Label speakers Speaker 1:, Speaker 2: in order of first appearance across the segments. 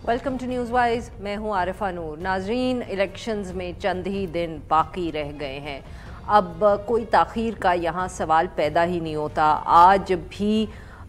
Speaker 1: Welcome to news wise. मैं हूं आरिफा नूर। नाजरीन, इलेक्शंस में चंद ही दिन बाकी रह गए हैं। अब कोई ताख़ीर का यहाँ सवाल पैदा ही नहीं होता। आज भी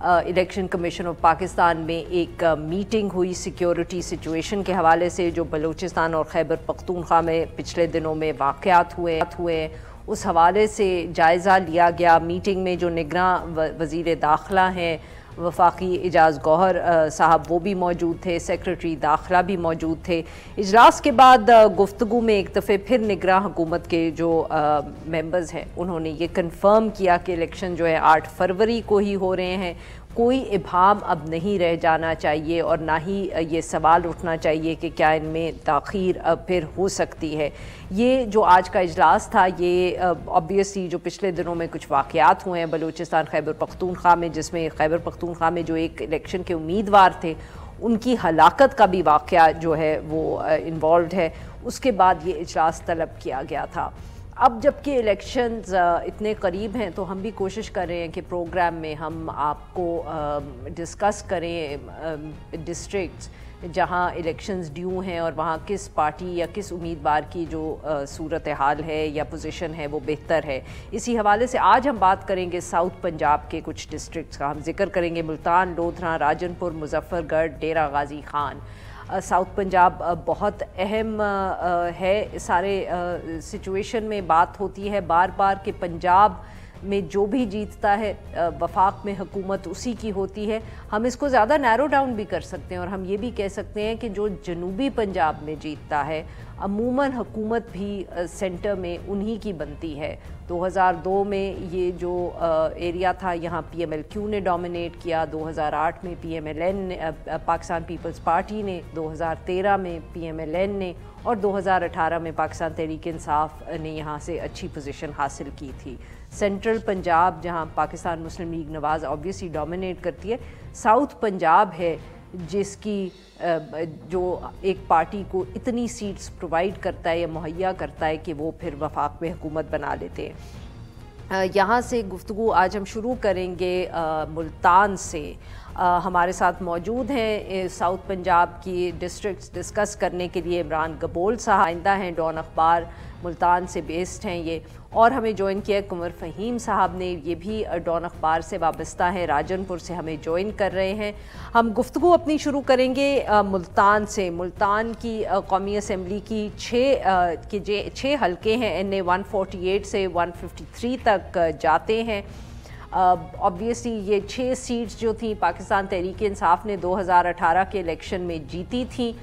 Speaker 1: इलेक्शन कमीशन ऑफ पाकिस्तान में एक मीटिंग हुई सिक्योरिटी सिचुएशन के हवाले से, जो बलूचिस्तान और खैबर पख्तूनख्वा में पिछले दिनों में वाक़यात हुए उस हवाले से जायज़ा लिया गया। मीटिंग में जो निगरान वज़ीर दाखिला हैं वफाकी एजाज़ गौहर साहब, वो भी मौजूद थे, सेक्रेटरी दाखिला भी मौजूद थे। इजलास के बाद गुफ्तगू में एक दफ़े फिर निगरान हुकूमत के जो मेंबर्स हैं उन्होंने ये कंफर्म किया कि इलेक्शन जो है 8 फरवरी को ही हो रहे हैं। कोई इब्हाम अब नहीं रह जाना चाहिए और ना ही ये सवाल उठना चाहिए कि क्या इनमें ताख़ीर फिर हो सकती है। ये जो आज का इजलास था, ये ऑब्वियसली जो पिछले दिनों में कुछ वाक़यात हुए हैं बलूचिस्तान खैबर पख्तूनख्वा में, जिसमें खैबर पख्तूनख्वा में जो एक इलेक्शन के उम्मीदवार थे उनकी हलाकत का भी वाक़या जो है वो इन्वॉल्व है, उसके बाद ये इजलास तलब किया गया था। अब जबकि इलेक्शंस इतने करीब हैं तो हम भी कोशिश कर रहे हैं कि प्रोग्राम में हम आपको डिस्कस करें डिस्ट्रिक्ट्स जहां इलेक्शंस ड्यू हैं और वहां किस पार्टी या किस उम्मीदवार की जो सूरत हाल है या पोजीशन है वो बेहतर है। इसी हवाले से आज हम बात करेंगे साउथ पंजाब के कुछ डिस्ट्रिक्ट्स का। हम जिक्र करेंगे मुल्तान, लोधरा, राजनपुर, मुजफ्फरगढ़, डेरा गाजी खान। साउथ पंजाब बहुत अहम है। सारे सिचुएशन में बात होती है बार बार कि पंजाब में जो भी जीतता है वफाक में हुकूमत उसी की होती है। हम इसको ज़्यादा नैरो डाउन भी कर सकते हैं और हम ये भी कह सकते हैं कि जो जनूबी पंजाब में जीतता है अमूमन हुकूमत भी सेंटर में उन्हीं की बनती है। 2002 में ये जो एरिया था यहाँ PMLQ ने डोमिनेट किया, 2008 में PMLN पाकिस्तान पीपल्स पार्टी ने, 2013 में PMLN ने और 2018 में पाकिस्तान तहरीक इंसाफ ने यहाँ से अच्छी पोजीशन हासिल की थी। सेंट्रल पंजाब जहाँ पाकिस्तान मुस्लिम लीग नवाज़ ऑब्वियसली डोमिनेट करती है, साउथ पंजाब है जिसकी जो एक पार्टी को इतनी सीट्स प्रोवाइड करता है या मुहैया करता है कि वो फिर वफाक में हुकूमत बना लेते हैं। यहाँ से गुफ्तगू आज हम शुरू करेंगे मुल्तान से। हमारे साथ मौजूद हैं साउथ पंजाब की डिस्ट्रिक्ट्स डिस्कस करने के लिए इमरान गबोल साहब, आइंदा हैं डॉन अखबार मुल्तान से बेस्ड हैं ये, और हमें ज्वाइन किया कुंवर फ़हीम साहब ने, ये भी डॉन अखबार से वाबस्ता है, राजनपुर से हमें ज्वाइन कर रहे हैं। हम गुफ्तगू अपनी शुरू करेंगे मुल्तान से। मुल्तान की कौमी असम्बली की 6 हलके हैं, NA 148 से 153 तक जाते हैं। ऑब्वियसली ये 6 सीट्स जो थी पाकिस्तान तहरीक इंसाफ ने 2018 के इलेक्शन में जीती थी।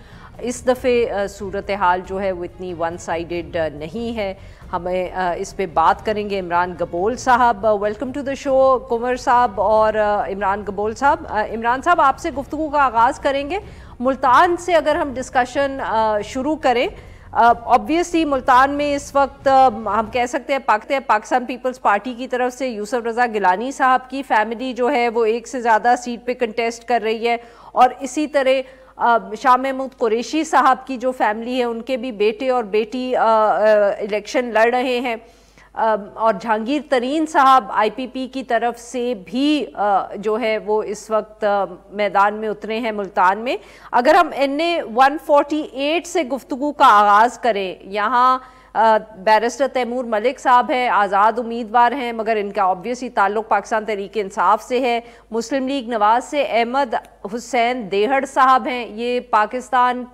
Speaker 1: इस दफ़े सूरत हाल जो है वो इतनी वन साइडेड नहीं है। हमें इस पे बात करेंगे इमरान गबोल साहब। वेलकम टू द शो कुंवर साहब और इमरान गबोल साहब। इमरान साहब, आपसे गुफ्तगू का आगाज़ करेंगे। मुल्तान से अगर हम डिस्कशन शुरू करें, ऑब्वियसली मुल्तान में इस वक्त हम कह सकते हैं पाकिस्तान पीपल्स पार्टी की तरफ से यूसुफ रज़ा गिलानी साहब की फैमिली जो है वो एक से ज़्यादा सीट पे कंटेस्ट कर रही है, और इसी तरह शाह महमूद कुरैशी साहब की जो फैमिली है उनके भी बेटे और बेटी इलेक्शन लड़ रहे हैं, और जहांगीर तरीन साहब IPP की तरफ से भी जो है वो इस वक्त मैदान में उतरे हैं मुल्तान में। अगर हम NA 148 से गुफ्तगू का आगाज़ करें, यहाँ बैरिस्टर तैमूर मलिक साहब हैं, आज़ाद उम्मीदवार हैं, मगर इनका ऑब्वियसली ताल्लुक़ पाकिस्तान तहरीक इंसाफ से है। मुस्लिम लीग नवाज़ से अहमद हुसैन देहड़ साहब हैं, ये पाकिस्तान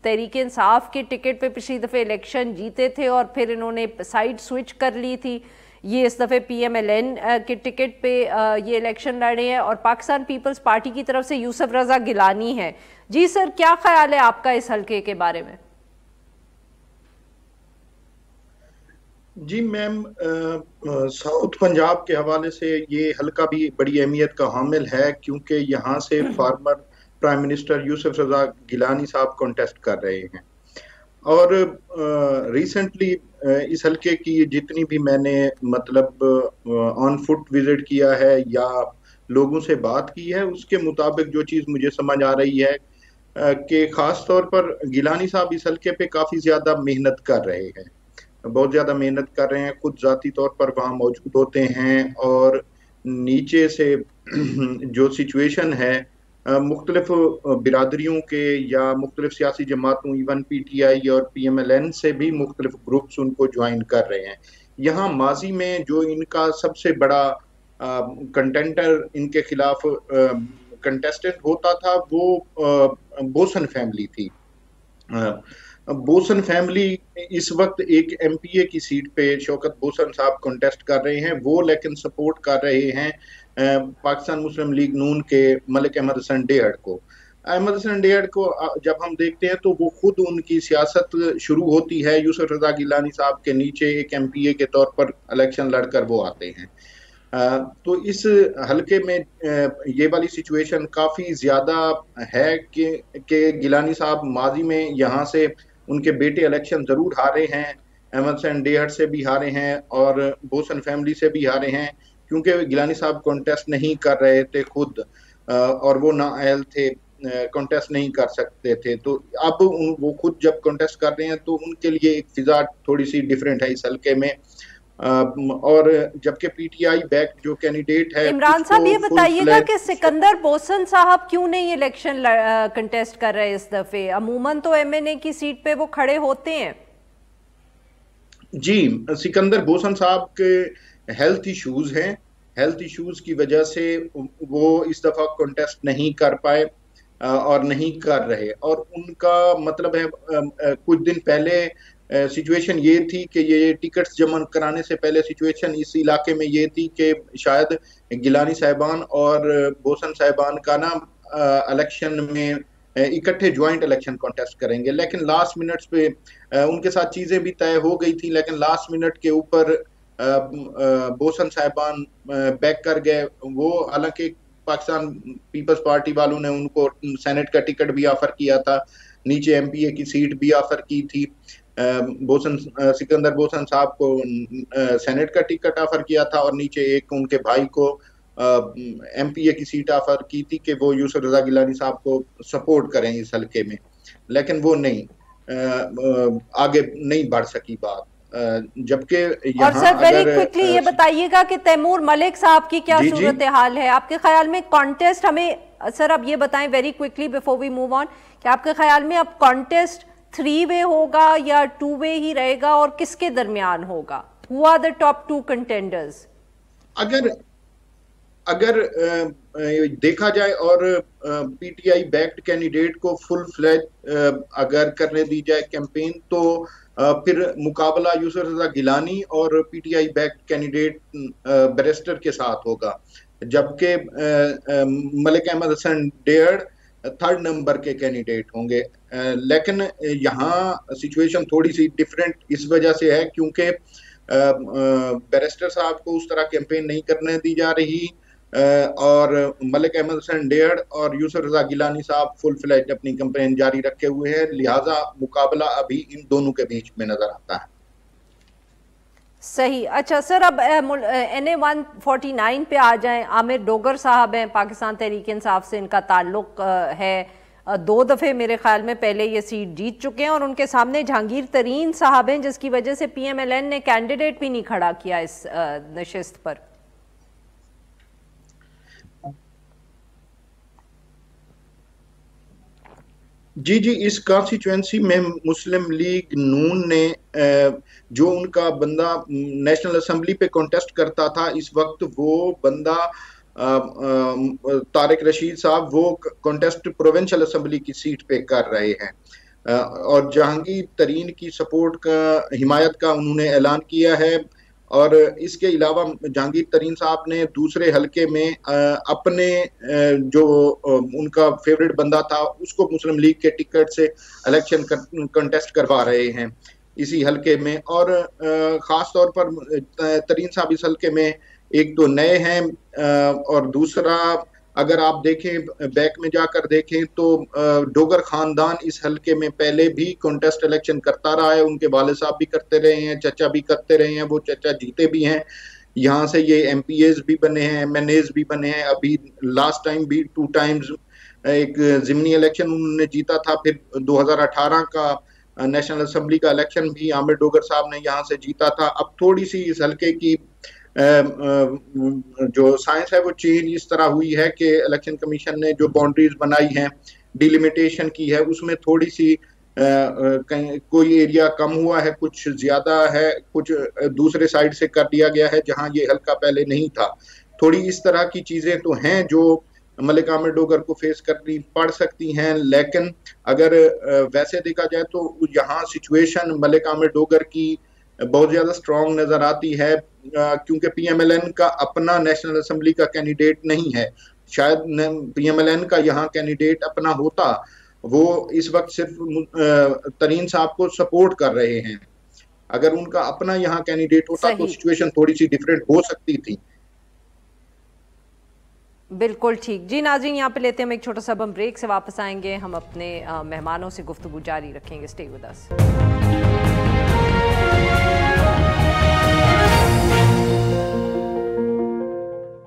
Speaker 1: तहरीक इंसाफ के टिकट पे पिछली दफ़े इलेक्शन जीते थे और फिर इन्होंने साइड स्विच कर ली थी। ये इस दफ़े PMLN के टिकट पे ये इलेक्शन लड़ रहे हैं, और पाकिस्तान पीपल्स पार्टी की तरफ से यूसुफ रज़ा गिलानी है। जी सर, क्या ख्याल है आपका इस हल्के के बारे में?
Speaker 2: जी मैम, साउथ पंजाब के हवाले से ये हल्का भी बड़ी अहमियत का हामिल है, क्योंकि यहाँ से फार्मर प्राइम मिनिस्टर यूसुफ रज़ा गिलानी साहब कॉन्टेस्ट कर रहे हैं। और रिसेंटली इस हल्के की जितनी भी मैंने मतलब ऑन फुट विजिट किया है या लोगों से बात की है, उसके मुताबिक जो चीज़ मुझे समझ आ रही है कि ख़ास तौर पर गिलानी साहब इस हल्के पे काफ़ी ज़्यादा मेहनत कर रहे हैं, बहुत ज़्यादा मेहनत कर रहे हैं, खुद ज़ाती तौर पर वहाँ मौजूद होते हैं, और नीचे से जो सिचुएशन है मुख्तलिफ बिरादरियों के या मुख्तलिफ सियासी जमातों, इवन PTI और PMLN से भी मुख्तलिफ ग्रुप्स उनको ज्वाइन कर रहे हैं। यहाँ माजी में जो इनका सबसे बड़ा कंटेंटर इनके खिलाफ कंटेस्टेंट होता था वो बोसन फैमिली थी। बोसन फैमिली इस वक्त एक MPA की सीट पे शौकत बोसन साहब कंटेस्ट कर रहे हैं, वो लेकिन सपोर्ट कर रहे हैं पाकिस्तान मुस्लिम लीग नून के मलिक अहमद हसन डेहड़ को। अहमद हसन डेहड़ को जब हम देखते हैं तो वो खुद उनकी सियासत शुरू होती है यूसुफ रजा गिलानी साहब के नीचे एक MPA के तौर पर इलेक्शन लड़कर वो आते हैं। तो इस हलके में ये वाली सिचुएशन काफी ज्यादा है कि गिलानी साहब माजी में यहाँ से उनके बेटे इलेक्शन जरूर हारे हैं, अहमद हसन डेहड़ से भी हारे हैं और बोसन फैमिली से भी हारे हैं, क्योंकि गिलानी साहब कॉन्टेस्ट नहीं कर रहे थे खुद और वो नाअहल थे, कॉन्टेस्ट नहीं कर सकते थे। तो अब वो खुद जब कॉन्टेस्ट कर रहे हैं तो उनके लिए एक फिजा थोड़ी सी डिफरेंट है इस हलके में। और जबकि PTI बैक जो कैंडिडेट है,
Speaker 1: इमरान साहब ये बताइएगा कि सिकंदर बोसन साहब क्यों नहीं इलेक्शन कंटेस्ट कर रहे इस दफे? अमूमन तो MNA की सीट पे वो खड़े होते हैं।
Speaker 2: जी, सिकंदर बोसन साहब के हेल्थ इश्यूज हैं, हेल्थ इश्यूज की वजह से वो इस दफा कॉन्टेस्ट नहीं कर पाए और नहीं कर रहे। और उनका मतलब है कुछ दिन पहले सिचुएशन ये थी कि ये टिकट्स जमा कराने से पहले सिचुएशन इस इलाके में ये थी कि शायद गिलानी साहिबान और बोसन साहिबान का ना इलेक्शन में इकट्ठे ज्वाइंट इलेक्शन कॉन्टेस्ट करेंगे, लेकिन लास्ट मिनट्स पे उनके साथ चीजें भी तय हो गई थी, लेकिन लास्ट मिनट के ऊपर बोसन साहिबान बैक कर गए। वो हालांकि पाकिस्तान पीपल्स पार्टी वालों ने उनको सेनेट का टिकट भी ऑफर किया था, नीचे MPA की सीट भी ऑफर की थी, सिकंदर बोसन साहब को सेनेट का टिकट ऑफर किया था और नीचे एक उनके भाई को MPA की सीट ऑफर की थी कि वो यूसुफ रजा गिलानी साहब को सपोर्ट करें इस हलके में, लेकिन वो नहीं आगे नहीं बढ़ सकी बात। जबकि
Speaker 1: और सर वेरी क्विकली ये बताइएगा कि तैमूर मलिक साहब की क्या सूरत हाल है आपके ख्याल में? कॉन्टेस्ट हमें सर अब ये बताएं very quickly before we move on, कि आपके ख्याल में अब कॉन्टेस्ट 3 वे होगा या 2 वे ही रहेगा और किसके दरमियान होगा? Who are the top 2 contenders?
Speaker 2: अगर देखा जाए और PTI बैक्ड कैंडिडेट को फुल फ्लैज अगर करने दी जाए कैंपेन, तो फिर मुकाबला यूसुफ रजा गिलानी और PTI बैक्ड कैंडिडेट बैरिस्टर के साथ होगा, जबकि मलिक अहमद हसन डेहड़ 3rd नंबर के कैंडिडेट होंगे। लेकिन यहाँ सिचुएशन थोड़ी सी डिफरेंट इस वजह से है क्योंकि बैरिस्टर साहब को उस तरह कैंपेन नहीं करने दी जा रही और मलिक अहमद हसन डेहड़ और यूसुफ रजा गिलानी साहब फुल फ्लैज अपनी कैंपेन जारी रखे हुए हैं, लिहाजा मुकाबला अभी इन दोनों के बीच में नजर आता है।
Speaker 1: सही। अच्छा सर, अब NA 149 पे आ जाएं। आमिर डोगर साहब हैं, पाकिस्तान तहरीक इंसाफ से इनका ताल्लुक है, 2 दफ़े मेरे ख्याल में पहले ये सीट जीत चुके हैं और उनके सामने जहांगीर तरीन साहब हैं, जिसकी वजह से PMLN ने कैंडिडेट भी नहीं खड़ा किया इस नशिस्त पर।
Speaker 2: जी, इस कॉन्स्टिट्यूएंसी में मुस्लिम लीग नून ने जो उनका बंदा नेशनल असेंबली पे कॉन्टेस्ट करता था, इस वक्त वो बंदा तारिक रशीद साहब वो कॉन्टेस्ट प्रोविंशियल असेंबली की सीट पे कर रहे हैं और जहांगीर तरीन की सपोर्ट का हिमायत का उन्होंने ऐलान किया है। और इसके अलावा जहांगीर तरीन साहब ने दूसरे हलके में अपने जो उनका फेवरेट बंदा था उसको मुस्लिम लीग के टिकट से इलेक्शन कंटेस्ट करवा रहे हैं इसी हलके में। और ख़ास तौर पर तरीन साहब इस हलके में एक तो नए हैं और दूसरा अगर आप देखें बैक में जाकर देखें तो डोगर खानदान इस हलके में पहले भी कॉन्टेस्ट इलेक्शन करता रहा है, उनके वाले साहब भी करते रहे हैं, चचा भी करते रहे हैं, वो चचा जीते भी हैं, यहाँ से ये MPAs भी बने हैं, MNAs भी बने हैं, अभी लास्ट टाइम भी 2 टाइम्स एक ज़िमनी इलेक्शन उन्होंने जीता था, फिर 2018 का नेशनल असेंबली का इलेक्शन भी आमिर डोगर साहब ने यहाँ से जीता था। अब थोड़ी सी इस हलके की जो साइंस है वो चेंज इस तरह हुई है कि इलेक्शन कमीशन ने जो बाउंड्रीज बनाई हैं, डिलिमिटेशन की है, उसमें थोड़ी सी कोई एरिया कम हुआ है, कुछ ज्यादा है, कुछ दूसरे साइड से कर दिया गया है जहां ये हल्का पहले नहीं था। थोड़ी इस तरह की चीजें तो हैं जो मलिक आमिर डोगर को फेस करनी पड़ सकती हैं, लेकिन अगर वैसे देखा जाए तो यहाँ सिचुएशन मलिक आमिर डोगर की बहुत ज्यादा स्ट्रांग नजर आती है, क्योंकि पीएमएलएन का अपना नेशनल असेंबली का कैंडिडेट नहीं है। शायद पीएमएलएन का यहाँ कैंडिडेट अपना होता, वो इस वक्त सिर्फ तरीन साहब को सपोर्ट कर रहे हैं। अगर उनका अपना यहाँ कैंडिडेट होता तो सिचुएशन थोड़ी सी डिफरेंट हो सकती थी।
Speaker 1: बिल्कुल ठीक जी। नाज़रीन, यहाँ पे लेते हैं हम एक छोटा सा ब्रेक, से वापस आएंगे हम अपने मेहमानों से गुफ्तगू जारी रखेंगे। Stay with us.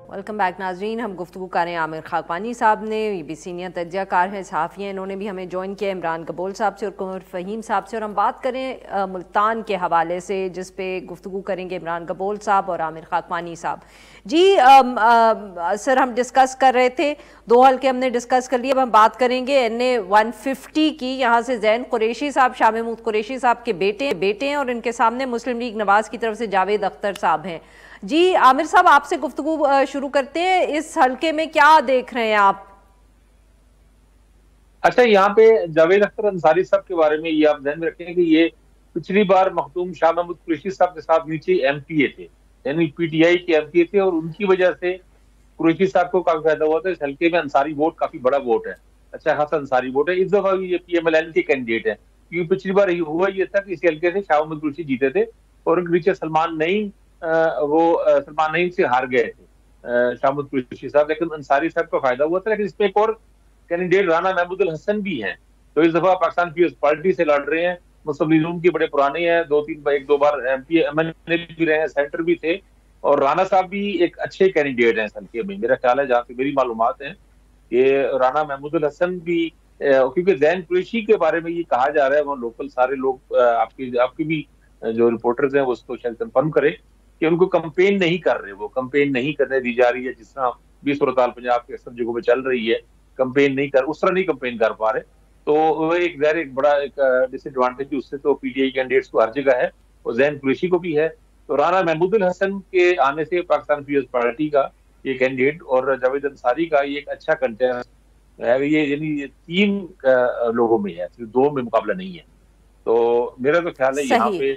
Speaker 1: Welcome back नाजरीन। हम गुफ्तगू कर रहे हैं आमिर खाकवानी साहब ने, ये भी सीनियर तज्ज़ियाकार हैं, सहाफ़ी हैं, इन्होंने भी हमें ज्वाइन किया इमरान कबूल साहब से और कुमर फ़हीम साहब से। और हम बात करें मुल्तान के हवाले से, जिस पे गुफ्तगू करेंगे इमरान कबूल साहब और आमिर खाकवानी साहब। जी सर, हम डिस्कस कर रहे थे, 2 हल्के हमने डिस्कस कर लिए, अब हम बात करेंगे NA 150 की। यहाँ से ज़ैन कुरैशी साहब, शाह महमूद कुरैशी साहब के बेटे हैं और इनके सामने मुस्लिम लीग नवाज़ की तरफ से जावेद अख्तर साहब हैं। जी आमिर साहब, आपसे गुफ्तगू शुरू करते हैं। इस हल्के में क्या देख रहे हैं आप?
Speaker 3: अच्छा, यहाँ पे जावेद अख्तर अंसारी साहब के बारे में ये आप ध्यान में रखें कि ये पिछली बार मखदूम शाह महमूद कुरैशी साहब के साथ नीचे MPA थे, यानी PTI के MPA थे, और उनकी वजह से कुरैशी साहब को काफी फायदा हुआ था। इस हल्के में अंसारी वोट काफी बड़ा वोट है, अच्छा खासा अंसारी वोट है। इस दफा ये PMLN के कैंडिडेट है, क्योंकि पिछली बार हुआ ये था कि इस हल्के से शाह महमूद कुरैशी जीते थे और उनके पीछे सलमान नईम से हार गए थे शाह महमूद कुरैशी साहब, लेकिन अंसारी साहब को फायदा हुआ था। लेकिन इसमें एक और कैंडिडेट राना महमूदुल हसन भी हैं, तो इस दफा पाकिस्तान पीपल्स पार्टी से लड़ रहे हैं। मुस्लिम लीग नून के बड़े पुराने हैं, 1-2 बार MP MLA भी रहे हैं, सेनेटर भी थे, और राना साहब भी एक अच्छे कैंडिडेट हैं इस हल्के में। मेरा ख्याल है, जहाँ से मेरी मालूमात है, ये राना महमूदुल हसन भी, क्योंकि ज़ैन कुरैशी के बारे में ये कहा जा रहा है, वहाँ लोकल सारे लोग, आपकी भी जो रिपोर्टर्स हैं वो उसको शायद कंफर्म करें कि उनको कंपेन नहीं कर रहे, वो कंपेन नहीं करने दी जा रही है, जिस तरह भी सूरत हाल पंजाब के सब जगहों पे चल रही है, कंपेन नहीं कर, उस तरह नहीं कंपेन कर पा रहे। तो वो एक बड़ा एक डिसएडवांटेज उससे तो PTI कैंडिडेट्स को हर जगह है और ज़ैन कुरैशी को भी है। तो राना महमूदुल हसन के आने से पाकिस्तान पीपल्स पार्टी का ये कैंडिडेट और जावेद अंसारी का ये एक अच्छा कंटेस्ट है, ये यानी 3 लोगों में है, सिर्फ 2 में मुकाबला नहीं है। तो मेरा तो ख्याल है यहाँ पे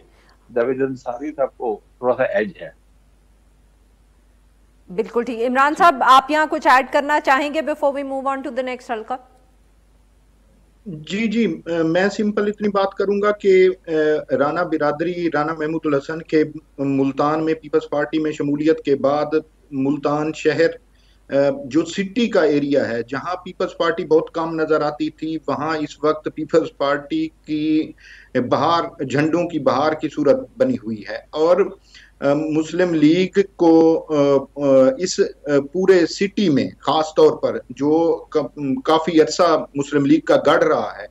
Speaker 3: जावेद अंसारी साहब को थोड़ा सा एज है।
Speaker 1: बिल्कुल ठीक। इमरान साहब, आप यहाँ कुछ ऐड करना चाहेंगे before we move on to the next हल्का?
Speaker 2: जी, मैं सिंपल इतनी बात करूंगा कि राना बिरादरी, राना महमूदुल हसन के मुल्तान में पीपल्स पार्टी में शमूलियत के बाद मुल्तान शहर जो सिटी का एरिया है, जहां पीपल्स पार्टी बहुत कम नजर आती थी, वहां इस वक्त पीपल्स पार्टी की बहार, झंडों की बहार की सूरत बनी हुई है। और मुस्लिम लीग को इस पूरे सिटी में खास तौर पर जो काफी अरसा मुस्लिम लीग का गढ़ रहा है,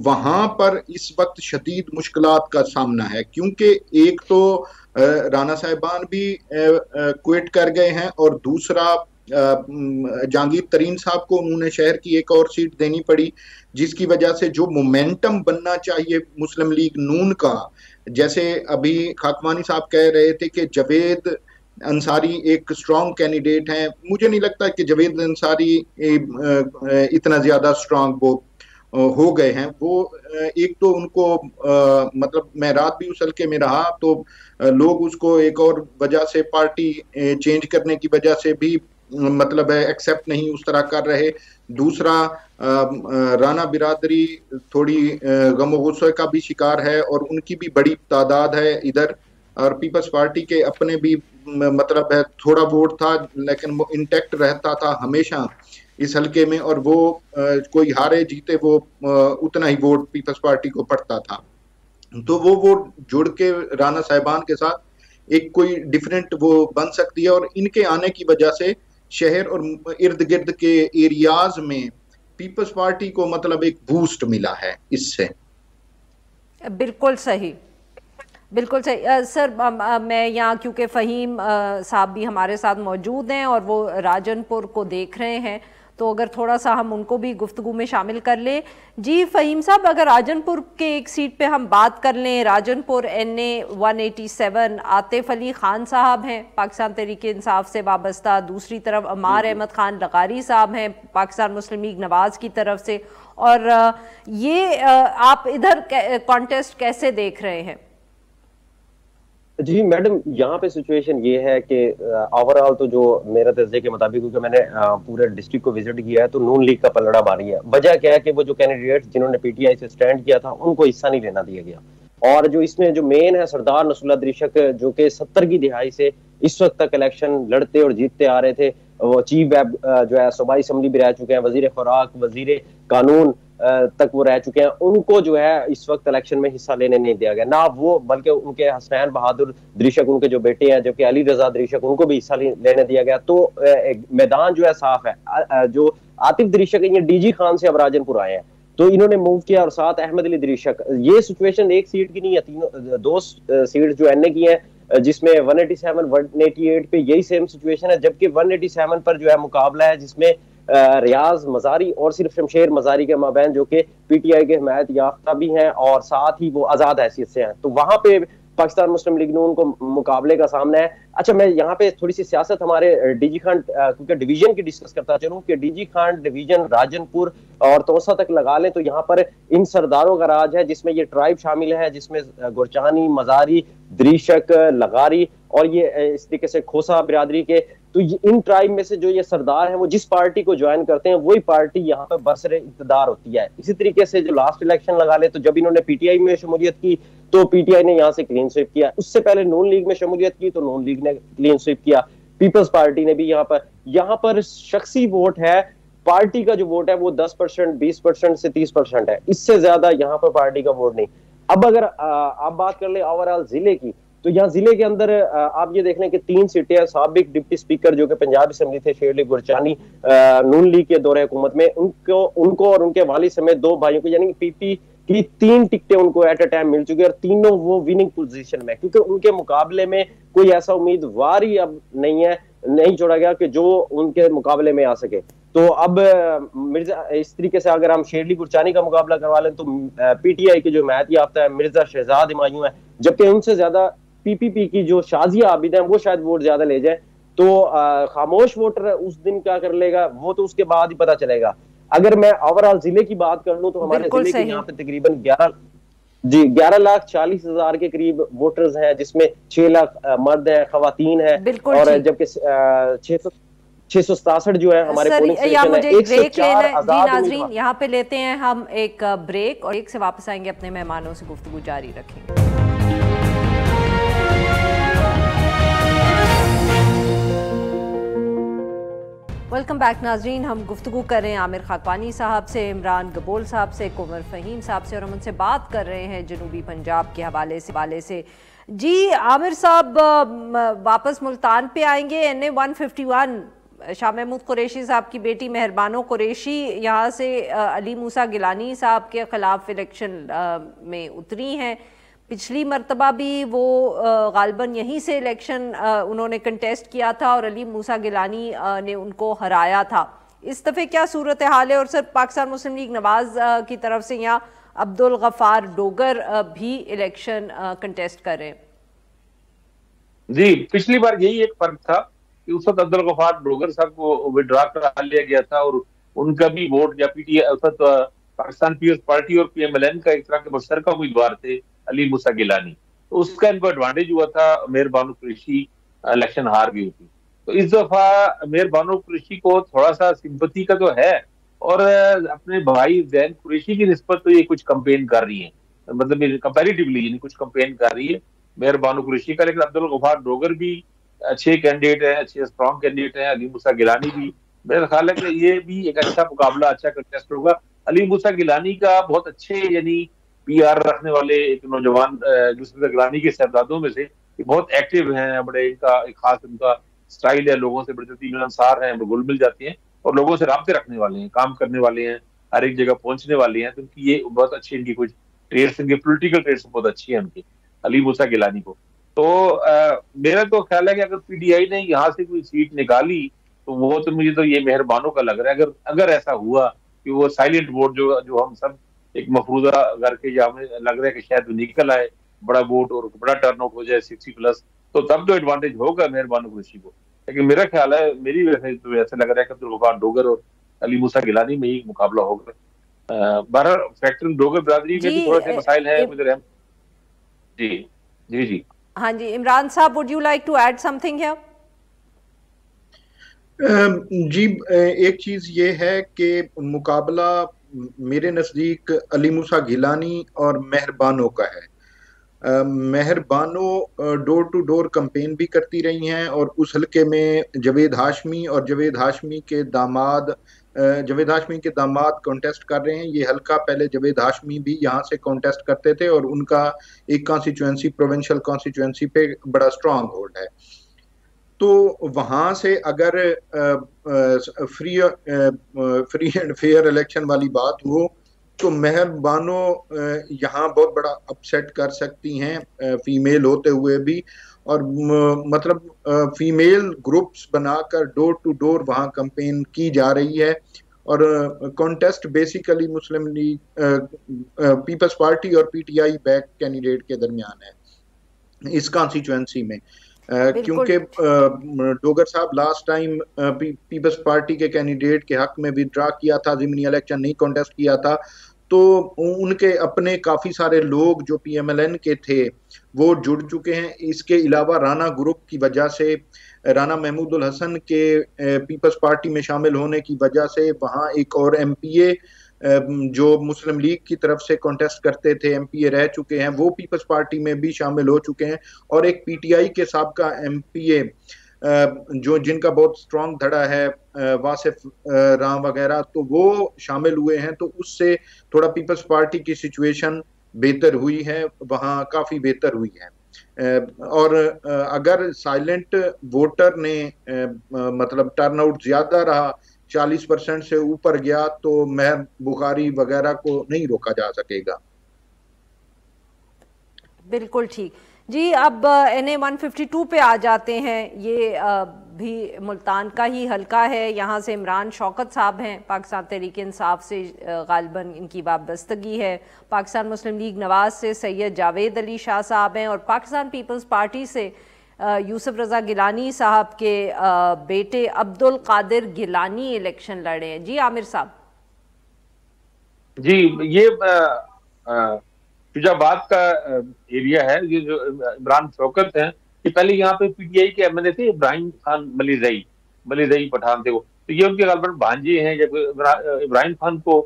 Speaker 2: वहां पर इस वक्त शदीद मुश्किलात का सामना है, क्योंकि एक तो राना साहिबान भी क्विट कर गए हैं और दूसरा जहांगीर तरीन साहब को उन्होंने शहर की एक और सीट देनी पड़ी, जिसकी वजह से जो मोमेंटम बनना चाहिए मुस्लिम लीग नून का, जैसे अभी खाकवानी साहब कह रहे थे कि जावेद अंसारी एक स्ट्रांग कैंडिडेट हैं, मुझे नहीं लगता कि जावेद अंसारी इतना ज्यादा स्ट्रांग वो हो गए हैं। वो एक तो उनको मतलब मैं रात भी उस हल्के में रहा तो लोग उसको एक और वजह से, पार्टी चेंज करने की वजह से भी मतलब है एक्सेप्ट नहीं उस तरह कर रहे। दूसरा, राना बिरादरी थोड़ी गम गुस्से का भी शिकार है और उनकी भी बड़ी तादाद है इधर, और पीपल्स पार्टी के अपने भी मतलब है थोड़ा वोट था, लेकिन वो इंटैक्ट रहता था हमेशा इस हल्के में, और वो कोई हारे जीते वो उतना ही वोट पीपल्स पार्टी को पड़ता था। तो वो वोट जुड़ के राना साहिबान के साथ एक कोई डिफरेंट वो बन सकती है, और इनके आने की वजह से शहर और इर्द गिर्द के एरियाज में पीपल्स पार्टी को मतलब एक बूस्ट मिला है इससे।
Speaker 1: बिल्कुल सही, बिल्कुल सही सर। मैं यहाँ क्योंकि फ़हीम साहब भी हमारे साथ मौजूद हैं और वो राजनपुर को देख रहे हैं, तो अगर थोड़ा सा हम उनको भी गुफ्तगू में शामिल कर लें। जी फ़हीम साहब, अगर राजनपुर के एक सीट पे हम बात कर लें, राजनपुर NA 187, आतिफ अली ख़ान साहब हैं पाकिस्तान तहरीक इंसाफ से वाबस्ता, दूसरी तरफ अमार अहमद ख़ान लगारी साहब हैं पाकिस्तान मुस्लिम लीग नवाज़ की तरफ से, और ये आप इधर कॉन्टेस्ट कैसे देख रहे हैं?
Speaker 4: जी मैडम, यहाँ पे सिचुएशन ये है कि ओवरऑल तो जो मेरा तजज़िये के मुताबिक, क्योंकि मैंने पूरे डिस्ट्रिक्ट को विजिट किया है, तो नून लीग का पलड़ा भारी है। वजह क्या है कि वो जो कैंडिडेट जिन्होंने PTI से स्टैंड किया था उनको हिस्सा नहीं लेना दिया गया। और जो इसमें जो मेन है सरदार नसरुल्लाह दरीशक, जो कि 70 की दिहाई से इस वक्त तक इलेक्शन लड़ते और जीतते आ रहे थे, वो चीफ जो है सूबाई असम्बली भी रह चुके हैं, वजीर खुराक, वजीर कानून तक वो रह चुके हैं, उनको जो है इस वक्त इलेक्शन में हिस्सा लेने नहीं दिया गया। ना वो, बल्कि उनके हसनैन बहादुर दरीशक, उनके जो बेटे हैं जबकि अली रजा दरीशक, उनको भी हिस्सा लेने दिया गया। तो मैदान जो है साफ है। जो आतिफ दरीशक ये DG खान से अब राजनपुर आए हैं, तो इन्होंने मूव किया, और साथ अहमद अली दरीशक। ये सिचुएशन एक सीट की नहीं है, तीनों 2 सीट जो NA की है, जिसमें 187, 188 पे यही सेम सिचुएशन है, जबकि 187 पर जो है मुकाबला है जिसमें रियाज मजारी और सिर्फ शमशेर मजारी के माबैन, जो कि PTI के हिमायत याफ्ता भी हैं और साथ ही वो आजाद हैसियत से हैं, तो वहां पे पाकिस्तान मुस्लिम लीग नून को मुकाबले का सामना है। अच्छा, मैं यहाँ पे थोड़ी सी सियासत हमारे DG खान क्योंकि डिवीजन की डिस्कस करता चलूं कि DG खान डिवीजन राजनपुर और तोसा तक लगा लें तो यहाँ पर इन सरदारों का राज है, जिसमें ये ट्राइब शामिल है, जिसमें गुरचानी, मजारी, दरीशक, लगारी और ये इस तरीके से खोसा बिरादरी के। तो इन ट्राइब में से जो ये सरदार हैं वो जिस पार्टी को ज्वाइन करते हैं वही पार्टी यहाँ पर बरसरे इक़्तिदार होती है। इसी तरीके से जो लास्ट इलेक्शन लगा ले, तो जब इन्होंने PTI में शमूलियत की तो PTI ने यहाँ से क्लीन स्वीप किया, उससे पहले नून लीग में शमूलियत की तो नून लीग ने क्लीन स्वीप किया, पीपल्स पार्टी ने भी। यहाँ पर शख्सी वोट है, पार्टी का जो वोट है वो 10%, 20% से 30% है, इससे ज्यादा यहाँ पर पार्टी का वोट नहीं। अब अगर आप बात कर ले ओवरऑल जिले की, तो यहाँ जिले के अंदर आप ये देख लें कि 3 सीटें हैं। साबिक डिप्टी स्पीकर जो कि पंजाब असेंबली थे, शेर अली गुरचानी, नून लीग के दौरे हुकूमत में, उनको और उनके वालिद समेत 2 भाइयों को, यानी PP की 3 टिकटें उनको एट अ टाइम मिल चुकी है, और तीनों वो विनिंग पोजीशन में, क्योंकि उनके मुकाबले में कोई ऐसा उम्मीदवार ही अब नहीं छोड़ा गया कि जो उनके मुकाबले में आ सके। तो अब मिर्जा, इस तरीके से अगर हम शेरली गुरचानी का मुकाबला करवा लें तो PTI के जो हिमायत याफ्ता है मिर्जा शहजाद हुमायूं है, जबकि उनसे ज्यादा PPP की जो शाजिया आबिद है वो शायद वोट ज्यादा ले जाए। तो खामोश वोटर उस दिन क्या कर लेगा वो तो उसके बाद ही पता चलेगा। अगर मैं ओवरऑल जिले की बात कर लूं तो हमारे जिले के यहाँ पे तकरीबन 11,40,000 के करीब वोटर्स हैं, जिसमें 6 लाख मर्द हैं, खवातीन हैं, और जबकि 667 जो है हमारे पोलिंग स्टेशन है। 104 आजाद।
Speaker 1: नाजरीन, यहाँ पे लेते हैं हम एक ब्रेक और एक से वापस आएंगे, अपने मेहमानों से गुफ्तगू जारी रखेंगे। वेलकम बैक नाजरीन, हम गुफ्तगू कर रहे हैं आमिर खाकवानी साहब से, इमरान गबोल साहब से, कुमर फ़हीम साहब से, और हम उनसे बात कर रहे हैं जनूबी पंजाब के हवाले से। जी आमिर साहब, वापस मुल्तान पे आएंगे। NA 151 शाह महमूद कुरैशी साहब की बेटी मेहरबानो कुरैशी यहाँ से अली मूसा गिलानी साहब के ख़िलाफ़ इलेक्शन में उतरी हैं। पिछली मरतबा भी वो गालबन यहीं से इलेक्शन उन्होंने कंटेस्ट किया था और अली मूसा गिलानी ने उनको हराया था। इस दफ़े क्या सूरत हाल है? और सर, पाकिस्तान मुस्लिम लीग नवाज़ की तरफ से यहाँ अब्दुल गफ्फार डोगर भी इलेक्शन कंटेस्ट कर रहे हैं।
Speaker 3: जी, पिछली बार यही एक फर्क था कि उस वक्त अब्दुल गफ्फार डोगर साहब को विड्रॉ करा लिया गया था और उनका भी वोट या PTI उस वक्त पाकिस्तान पीपल्स पार्टी और PMLN का एक तरह के मुश्तरका उम्मीदवार थे अली मूसा गिलानी, तो उसका इनको एडवांटेज हुआ था। मेहरबानो कुरैशी इलेक्शन हार गई थी, तो इस दफा मेहरबानो कुरैशी को थोड़ा सा सिंपैथी का तो है, और अपने भाई जैन कुरैशी की निस्बत तो ये कुछ कंपेन कर रही है, मतलब कंपैरेटिवली कुछ कंपेन कर रही है मेहरबानो कुरैशी का। लेकिन अब्दुल गफ्फार डोगर भी अच्छे कैंडिडेट हैं, अच्छे स्ट्रॉन्ग कैंडिडेट हैं, अली मूसा गिलानी भी। मेरा ख्याल है कि ये भी एक अच्छा मुकाबला, अच्छा कंटेस्ट होगा। अली मूसा गिलानी का बहुत अच्छे यानी PR रखने वाले एक नौजवान मूसा गिलानी के शहजादों में से बहुत एक्टिव हैं, बड़े इनका एक खास उनका स्टाइल है, लोगों से बड़े मिलनसार हैं, घुल मिल जाते हैं और लोगों से राब्ते रखने वाले हैं, काम करने वाले हैं, हर एक जगह पहुंचने वाले हैं। तो ये बहुत अच्छी इनकी कुछ ट्रेड्स, इनके पोलिटिकल ट्रेड्स बहुत अच्छी है उनकी। अली मूसा गिलानी को। तो मेरा तो ख्याल है कि अगर पीटीआई ने यहाँ से कोई सीट निकाली तो वो तो मुझे तो ये मेहरबानों का लग रहा है। अगर अगर ऐसा हुआ कि वो साइलेंट वोट जो जो हम सब एक मफरूजा करके या हमें लग रहा है कि शायद निकल आए बड़ा वोट और बड़ा टर्नआउट हो जाए 60+, तो तब तो एडवांटेज होगा मेहरबानों कुरैशी को। लेकिन मेरा ख्याल है, मेरी वैसे तो ऐसा लग रहा है कि अब्दुल गफ्फार डोगर और अली मूसा गिलानी में ही मुकाबला होगा। बहरहाल फैक्टर डोगर बरादरी में भी थोड़े से मसाइल है मुझे। जी जी जी
Speaker 1: हाँ जी, इमरान साहब, would you like to add something here?
Speaker 2: जी, एक चीज ये है कि मुकाबला मेरे नजदीक अली मूसा गिलानी और मेहरबानों का है। मेहरबानों डोर टू डोर कैंपेन भी करती रही हैं और उस हलके में जावेद हाशमी और जावेद हाशमी के दामाद कॉन्टेस्ट कर रहे हैं। ये हलका पहले जावेद हाशमी भी यहाँ से कॉन्टेस्ट करते थे और उनका एक कॉन्स्टिट्यूएंसी, प्रोविंशियल कॉन्स्टिट्यूएंसी पे बड़ा स्ट्रांग होल्ड है। तो वहां से अगर फ्री एंड फेयर इलेक्शन वाली बात हो तो मेहरबानों यहाँ बहुत बड़ा अपसेट कर सकती हैं, फीमेल होते हुए भी। और मतलब फीमेल ग्रुप्स बनाकर डोर टू डोर वहाँ कैंपेन की जा रही है। और कॉन्टेस्ट बेसिकली मुस्लिम लीग, पीपल्स पार्टी और पीटीआई बैक कैंडिडेट के दरमियान है इस कॉन्स्टिट्यूएंसी में। क्योंकि डोगर साहब लास्ट टाइम पीपल्स पार्टी के कैंडिडेट के हक में विड्रा किया था, ज़िमनी इलेक्शन नहीं कॉन्टेस्ट किया था, तो उनके अपने काफी सारे लोग जो पीएमएलएन के थे वो जुड़ चुके हैं। इसके अलावा राना ग्रुप की वजह से, राना महमूदुल हसन के पीपल्स पार्टी में शामिल होने की वजह से वहाँ एक और एमपीए जो मुस्लिम लीग की तरफ से कॉन्टेस्ट करते थे, एमपीए रह चुके हैं, वो पीपल्स पार्टी में भी शामिल हो चुके हैं। और एक पीटीआई के साबका एमपीए जो जिनका बहुत स्ट्रॉन्ग धड़ा है, वासिफ राम वगैरह, तो वो शामिल हुए हैं। तो उससे थोड़ा पीपल्स पार्टी की सिचुएशन बेहतर हुई है, वहाँ काफी बेहतर हुई है। और अगर साइलेंट वोटर ने मतलब टर्नआउट ज्यादा रहा, 40% से ऊपर गया, तो महर बुखारी वगैरह को नहीं रोका जा सकेगा।
Speaker 1: बिल्कुल ठीक जी। अब NA 152 पे आ जाते हैं। ये भी मुल्तान का ही हलका है। यहाँ से इमरान शौकत साहब हैं, पाकिस्तान तहरीक इंसाफ से गालिबन इनकी वाबस्तगी है। पाकिस्तान मुस्लिम लीग नवाज से सैयद जावेद अली शाह साहब हैं और पाकिस्तान पीपल्स पार्टी से यूसुफ रजा गिलानी साहब के बेटे अब्दुल कादिर गिलानी इलेक्शन लड़े हैं। जी आमिर साहब।
Speaker 3: जी, ये शुजाबाद का एरिया है। ये जो इमरान शौकत हैं, ये पहले यहाँ पे पीटीआई के एमएलए थे, इब्राहिम खान मलीजई पठान थे वो, तो ये उनके गालिबन भांजे हैं। जब इब्राहिम खान को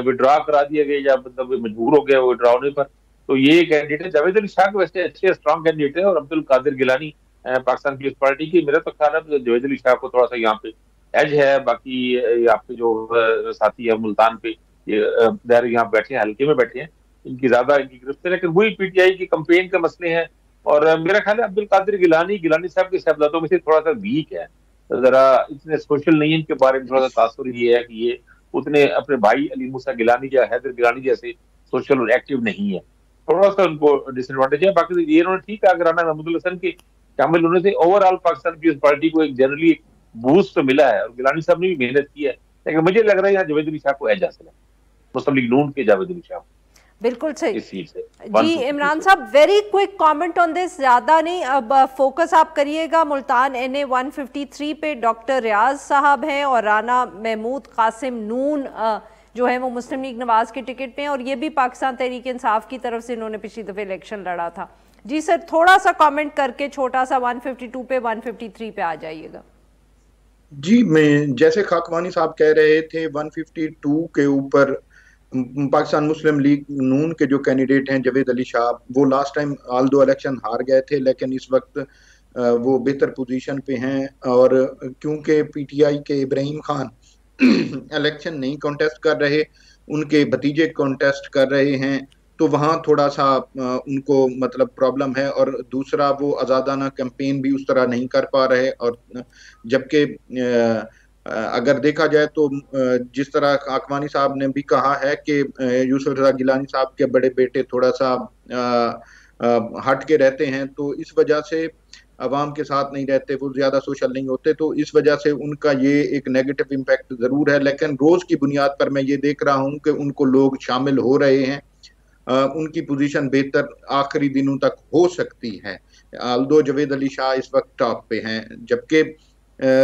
Speaker 3: विड्रॉ करा दिया गया या मतलब मजबूर हो गया वो विड्रॉ होने पर, तो ये कैंडिडेट है। जावेद अली शाह वैसे अच्छे स्ट्रॉन्ग कैंडिडेट है और अब्दुल कादिर गिलानी पाकिस्तान पीपल्स पार्टी की। मेरा तो ख्याल है जावेद अली शाह को थोड़ा सा यहाँ पे एज है। बाकी आपके जो साथी है मुल्तान पे, ये यहाँ बैठे हैं, हल्के में बैठे हैं, इनकी ज्यादा इनकी गिरफ्त है। लेकिन वही पीटीआई की कंपेन के मसले हैं। और मेरा ख्याल है अब्दुल कादिर गिलानी साहब के साहबजादों में से थोड़ा सा वीक है, जरा इतने सोशल नहीं है। इनके बारे में थोड़ा सा तासुर ये है कि ये उतने अपने भाई अली मूसा गिलानी या हैदर गिलानी जैसे सोशल और एक्टिव नहीं है, थोड़ा सा उनको डिसएडवांटेज है। बाकी ये इन्होंने ठीक है, राना महमूदुल हसन के शामिल होने से ओवरऑल पाकिस्तान पीपल्स पार्टी को एक जनरली बूस्ट तो मिला है और गिलानी साहब ने भी मेहनत की है। लेकिन मुझे लग रहा है यहाँ जावेद अली शाह को एज हासिल है, मुस्लिम लीग नून के जावेद अली शाह।
Speaker 1: बिल्कुल सही जी। इमरान साहब, very quick comment on this, ज्यादा नहीं, अब फोकस आप करिएगा मुल्तान NA 153 पे। डॉक्टर रियाज साहब हैं और राना महमूद कासिम नून जो है वो मुस्लिम लीग नवाज के टिकट पे हैं और ये भी पाकिस्तान तहरीक इंसाफ की तरफ से इन्होंने पिछली दफे इलेक्शन लड़ा था। जी सर, थोड़ा सा कमेंट करके छोटा सा 152 पे 153 पे आ जाइएगा।
Speaker 2: जी, मैं जैसे खाकवानी साहब कह रहे थे, 152 के ऊपर पाकिस्तान मुस्लिम लीग नून के जो कैंडिडेट हैं जावेद अली शाह, वो लास्ट टाइम ऑल दो इलेक्शन हार गए थे, लेकिन इस वक्त वो बेहतर पोजीशन पे हैं। और क्योंकि पीटीआई के इब्राहिम खान इलेक्शन नहीं कॉन्टेस्ट कर रहे, उनके भतीजे कॉन्टेस्ट कर रहे हैं, तो वहाँ थोड़ा सा उनको मतलब प्रॉब्लम है। और दूसरा, वो आज़ादाना कैंपेन भी उस तरह नहीं कर पा रहे। और जबकि अगर देखा जाए तो जिस तरह आकवानी साहब ने भी कहा है कि यूसुफ रजा गिलानी साहब के बड़े बेटे थोड़ा सा हट के रहते हैं, तो इस वजह से अवाम के साथ नहीं रहते, वो ज्यादा सोशल नहीं होते, तो इस वजह से उनका ये एक नेगेटिव इम्पैक्ट जरूर है। लेकिन रोज की बुनियाद पर मैं ये देख रहा हूँ कि उनको लोग शामिल हो रहे हैं, उनकी पोजीशन बेहतर आखिरी दिनों तक हो सकती है। आल्दो जावेद अली शाह इस वक्त टॉप पे हैं, जबकि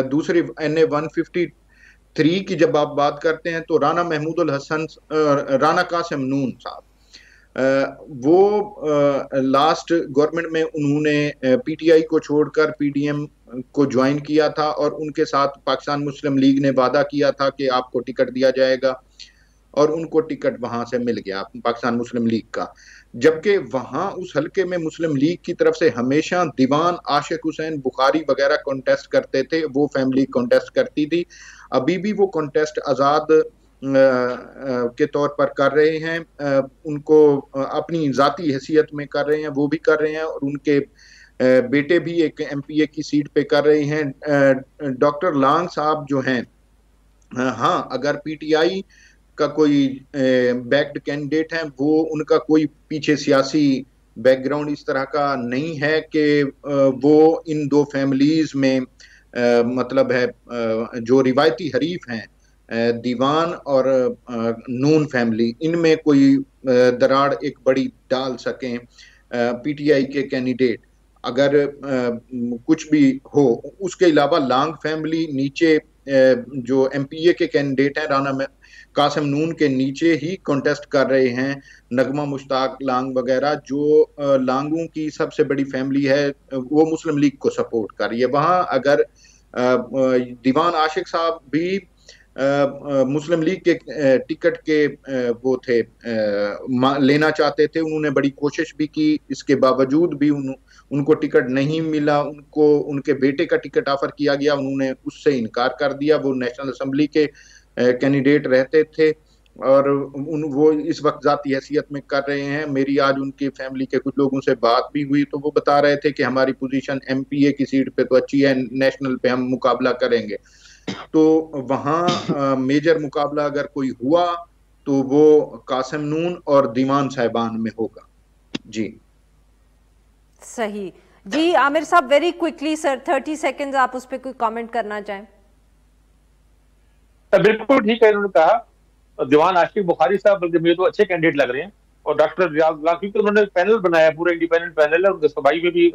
Speaker 2: दूसरी NA 153 की जब आप बात करते हैं तो राना महमूदुल हसन, राना कासिम नून साहब, वो लास्ट गवर्नमेंट में उन्होंने PTI को छोड़कर PDM को ज्वाइन किया था, और उनके साथ पाकिस्तान मुस्लिम लीग ने वादा किया था कि आपको टिकट दिया जाएगा, और उनको टिकट वहां से मिल गया पाकिस्तान मुस्लिम लीग का। जबकि वहां उस हलके में मुस्लिम लीग की तरफ से हमेशा दीवान आशिक हुसैन बुखारी वगैरह कॉन्टेस्ट करते थे, वो फैमिली कॉन्टेस्ट करती थी। अभी भी वो कॉन्टेस्ट आज़ाद के तौर पर कर रहे हैं, उनको अपनी जाती हैसियत में कर रहे हैं, वो भी कर रहे हैं, और उनके बेटे भी एक MPA की सीट पे कर रहे हैं। डॉक्टर लांग साहब जो हैं, हाँ, अगर PTI का कोई बैक्ड कैंडिडेट है, वो उनका कोई पीछे सियासी बैकग्राउंड इस तरह का नहीं है कि वो इन दो फैमिलीज में मतलब है जो रिवायती हरीफ हैं दीवान और नून फैमिली, इनमें कोई दरार एक बड़ी डाल सकें PTI के कैंडिडेट, अगर कुछ भी हो। उसके अलावा लांग फैमिली नीचे जो MPA के कैंडिडेट हैं राना कासिम नून के नीचे ही कॉन्टेस्ट कर रहे हैं, नगमा मुश्ताक लांग वगैरह, जो लांगों की सबसे बड़ी फैमिली है, वो मुस्लिम लीग को सपोर्ट कर रही है। वहाँ अगर दीवान आशिक साहब भी मुस्लिम लीग के टिकट के वो थे, लेना चाहते थे, उन्होंने बड़ी कोशिश भी की, इसके बावजूद भी उनको टिकट नहीं मिला। उनको उनके बेटे का टिकट ऑफर किया गया, उन्होंने उससे इनकार कर दिया। वो नेशनल असेंबली के कैंडिडेट रहते थे, और वो इस वक्त जाती हैसियत में कर रहे हैं। मेरी आज उनकी फैमिली के कुछ लोगों से बात भी हुई, तो वो बता रहे थे कि हमारी पोजीशन MPA की सीट पे तो अच्छी है, नेशनल पे हम मुकाबला करेंगे। तो वहाँ मेजर मुकाबला अगर कोई हुआ तो वो कासिम नून और दीवान साहिबान में होगा। जी
Speaker 1: सही जी। आमिर साहब वेरी क्विकली सर, 30 सेकेंड्स, आप उस पर कोई कमेंट करना चाहें?
Speaker 3: बिल्कुल ठीक है, इन्होंने कहा दीवान आशिक बुखारी साहब बल्कि मुझे तो अच्छे कैंडिडेट लग रहे हैं, और डॉक्टर रियाज लांग, क्योंकि उन्होंने पैनल बनाया, पूरा इंडिपेंडेंट पैनल है, उनके सबाई में भी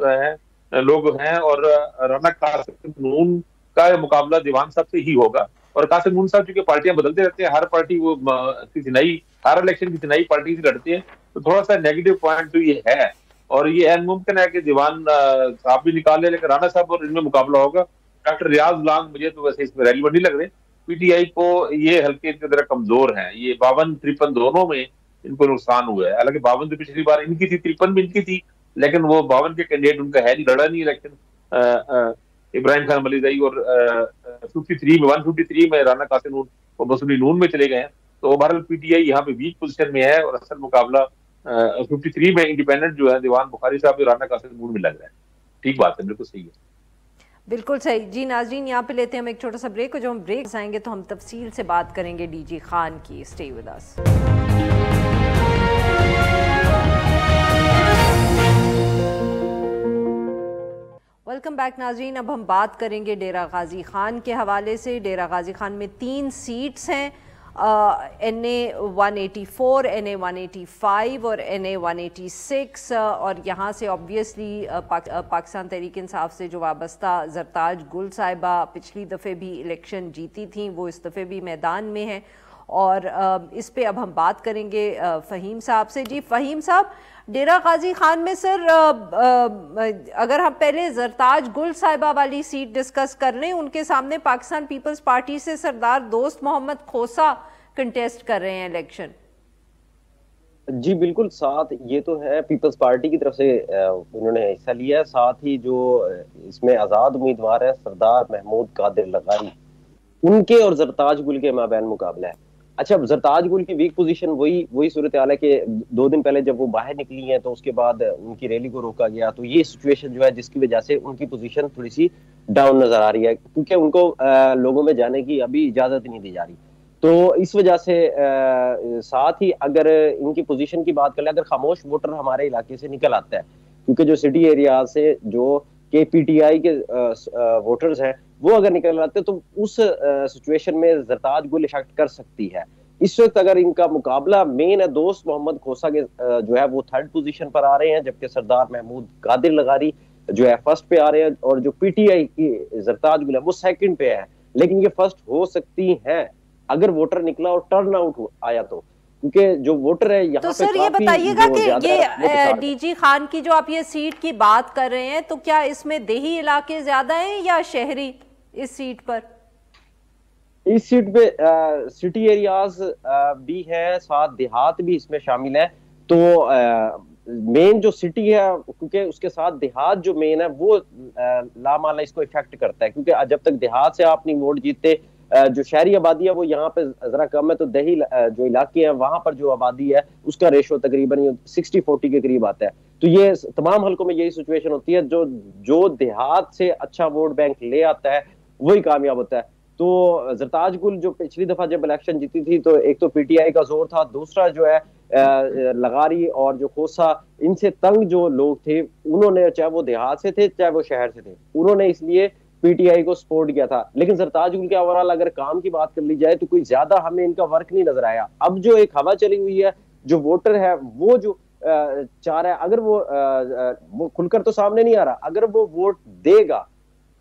Speaker 3: लोग हैं, और राना कासिम नून का मुकाबला दीवान साहब से ही होगा। और कासिम नून साहब चूंकि पार्टियां बदलते रहते हैं, हर पार्टी वो किसी नई, हर इलेक्शन किसी नई पार्टी से लड़ते हैं, तो थोड़ा सा नेगेटिव पॉइंट तो ये है, और ये मुमकिन है कि दीवान साहब भी निकाले, लेकिन राना साहब और इनमें मुकाबला होगा। डॉक्टर रियाज लांग मुझे तो वैसे इसमें रेलिवेंट नहीं लग रहे। PTI को ये हल्के की तरह कमजोर है, ये 52-53 दोनों में इनको नुकसान हुआ है। हालांकि 52 तो पिछली बार इनकी थी, 53 भी इनकी थी, लेकिन वो 52 के कैंडिडेट उनका है नहीं, लड़ा नहीं इलेक्शन। इब्राहिम खान मलिदाई, और 153 में राना कासिम नून और मसूदी नून में चले गए हैं। तो ओवरऑल PTI यहाँ पे वीक पोजीशन में है, और असल मुकाबला 53 में इंडिपेंडेंट जो है दीवान बुखारी साहब राना कासिम नून में लग रहा है। ठीक बात है, बिल्कुल सही है,
Speaker 1: बिल्कुल सही जी। नाजरीन यहाँ पे लेते हैं हम एक छोटा सा ब्रेक, और जो हम ब्रेक आएंगे तो हम तफसील से बात करेंगे DG खान की। Stay with us. Welcome back नाजरीन। अब हम बात करेंगे डेरा गाजी खान के हवाले से। डेरा गाजी खान में 3 सीट्स हैं, NA 184, NA 185 और NA 186, और यहाँ से ऑब्वियसली पाकिस्तान तहरीक इंसाफ से जो वाबस्ता जरताज गुल साहिबा पिछली दफ़े भी इलेक्शन जीती थी, वो इस दफ़े भी मैदान में हैं। और इस पे अब हम बात करेंगे फ़हीम साहब से। जी फ़हीम साहब, डेरा गाजी खान में सर अगर हम पहले जरताज गुल साहिबा वाली सीट डिस्कस कर लें, उनके सामने पाकिस्तान पीपल्स पार्टी से सरदार दोस्त मोहम्मद खोसा कंटेस्ट कर रहे हैं इलेक्शन।
Speaker 4: जी बिल्कुल, साथ ये तो है पीपल्स पार्टी की तरफ से उन्होंने हिस्सा लिया है, साथ ही जो इसमें आज़ाद उम्मीदवार है सरदार महमूद कादिर लगाई, उनके और जरताज गुल के माबैन मुकाबला है। अच्छा, जरताज गुल की वीक पोजीशन वही सूरत हाल है कि 2 दिन पहले जब वो बाहर निकली हैं तो उसके बाद उनकी रैली को रोका गया, तो ये सिचुएशन जो है जिसकी वजह से उनकी पोजीशन थोड़ी सी डाउन नजर आ रही है, क्योंकि उनको लोगों में जाने की अभी इजाजत नहीं दी जा रही। तो इस वजह से साथ ही अगर इनकी पोजीशन की बात कर ले, अगर खामोश वोटर हमारे इलाके से निकल आता है, क्योंकि जो सिटी एरिया से जो के पीटीआई के वोटर्स हैं वो अगर निकल आते हैं तो उस सिचुएशन में जरताज गुल इफेक्ट कर सकती है। इस वक्त अगर इनका मुकाबला मेन है, दोस्त मोहम्मद खोसा के जो है वो 3rd पोजीशन पर आ रहे हैं, जबकि सरदार महमूद कादिर लगारी जो है 1st पे आ रहे हैं, और जो पीटीआई की जरताज गुल है वो 2nd पे है। लेकिन ये 1st हो सकती है अगर वोटर निकला और टर्न आउट आया तो, क्योंकि जो वोटर है यहाँ
Speaker 1: तो
Speaker 4: पे
Speaker 1: सर ये बताइएगा कि ये
Speaker 4: डीजी
Speaker 1: खान की जो आप ये सीट की बात कर रहे हैं, तो क्या इसमें देही इलाके ज्यादा हैं या शहरी इस सीट पर?
Speaker 4: इस सीट पे सिटी एरियाज भी है, साथ देहात भी इसमें शामिल है। तो मेन जो सिटी है, क्योंकि उसके साथ देहात जो मेन है वो लामाला इसको इफेक्ट करता है, क्योंकि जब तक देहात से आप नहीं वोट जीतते, जो शहरी आबादी है वो यहाँ पे जरा कम है, तो दही जो इलाके हैं वहां पर जो आबादी है उसका रेशो तकरीबन 60-40 के करीब आता है। तो ये तमाम हल्कों में यही सिचुएशन होती है, जो देहात से अच्छा वोट बैंक ले आता है वही कामयाब होता है। तो जरताज गुल जो पिछली दफा जब इलेक्शन जीती थी तो एक तो पीटीआई का जोर था, दूसरा जो है लगारी और जो खोसा, इनसे तंग जो लोग थे उन्होंने, चाहे वो देहात से थे चाहे वो शहर से थे, उन्होंने इसलिए पीटीआई को सपोर्ट किया था। लेकिन सरताज गुल के ओवरऑल अगर काम की बात कर ली जाए तो कोई ज्यादा हमें इनका वर्क नहीं नजर आया। अब जो एक हवा चली हुई है, जो वोटर है वो जो चाह रहा है, अगर वो खुलकर तो सामने नहीं आ रहा, अगर वो वोट देगा,